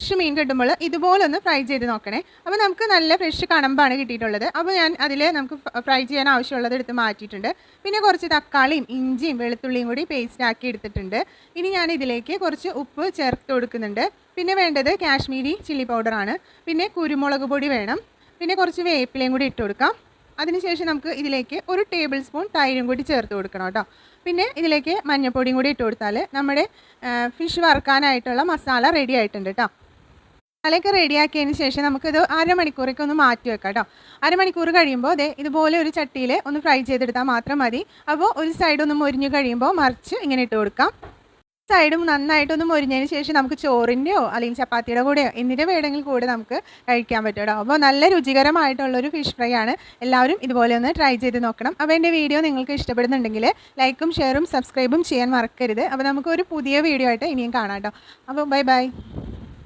Fresh മീൻ കിട്ടുമ്പോൾ ഇതുപോലെ ഒന്ന് ഫ്രൈ ചെയ്ത് നോക്കണേ. അപ്പോൾ നമുക്ക് നല്ല ഫ്രഷ് കണമ്പാണ് കിട്ടിയിട്ടുള്ളത്. അപ്പോൾ ഞാൻ അതിൽ നമുക്ക് ഫ്രൈ ചെയ്യാൻ ആവശ്യമുള്ളത് എടുത്ത് മാറ്റിയിട്ടുണ്ട്. പിന്നെ കുറച്ച് തക്കാളിയും ഇഞ്ചിയും വെളുത്തുള്ളിയും കൂടി പേസ്റ്റ് ആക്കി എടുത്തിട്ടുണ്ട്. ഇനി ഞാൻ ഇതിലേക്ക് കുറച്ച് ഉപ്പ് ചേർത്ത് കൊടുക്കുന്നുണ്ട്. പിന്നെ വേണ്ടത് കാശ്മീരി ചില്ലി പൗഡറാണ്. പിന്നെ കുരുമുളക് പൊടി വേണം. പിന്നെ കുറച്ച് വേപ്പിലയും കൂടി ഇട്ട് കൊടുക്കാം. അതിനുശേഷം നമുക്ക് ഇതിലേക്ക് 1 ടേബിൾ സ്പൂൺ തൈരും കൂടി ചേർത്ത് കൊടുക്കണം കേട്ടോ. പിന്നെ ഇതിലേക്ക് മഞ്ഞൾപ്പൊടിയും കൂടി ഇട്ട് കൊടുത്താൽ നമ്മുടെ ഫിഷ് വറുക്കാനായിട്ടുള്ള മസാല റെഡി ആയിട്ടുണ്ട് കേട്ടോ. മസാലയൊക്കെ റെഡിയാക്കിയതിന് ശേഷം നമുക്കിത് അരമണിക്കൂറൊക്കെ ഒന്ന് മാറ്റി വെക്കാം കേട്ടോ. അരമണിക്കൂർ കഴിയുമ്പോൾ ഇതുപോലെ ഒരു ചട്ടിയിൽ ഒന്ന് ഫ്രൈ ചെയ്തെടുത്താൽ മാത്രം മതി. അപ്പോൾ ഒരു സൈഡ് ഒന്ന് മൊരിഞ്ഞ് കഴിയുമ്പോൾ മറിച്ച് ഇങ്ങനെ ഇട്ട് കൊടുക്കാം. സൈഡും നന്നായിട്ടൊന്ന് മൊരിഞ്ഞതിന് ശേഷം നമുക്ക് ചോറിൻ്റെയോ അല്ലെങ്കിൽ ചപ്പാത്തിയുടെ കൂടെയോ എന്തിൻ്റെ വേണമെങ്കിൽ കൂടെ നമുക്ക് കഴിക്കാൻ പറ്റും കേട്ടോ. അപ്പോൾ നല്ല രുചികരമായിട്ടുള്ളൊരു ഫിഷ് ഫ്രൈ ആണ്. എല്ലാവരും ഇതുപോലെ ഒന്ന് ട്രൈ ചെയ്ത് നോക്കണം. അപ്പോൾ എൻ്റെ വീഡിയോ നിങ്ങൾക്ക് ഇഷ്ടപ്പെടുന്നുണ്ടെങ്കിൽ ലൈക്കും ഷെയറും സബ്സ്ക്രൈബും ചെയ്യാൻ മറക്കരുത്. അപ്പോൾ നമുക്കൊരു പുതിയ വീഡിയോ ആയിട്ട് ഇനിയും കാണാം കേട്ടോ. അപ്പോൾ ബൈ.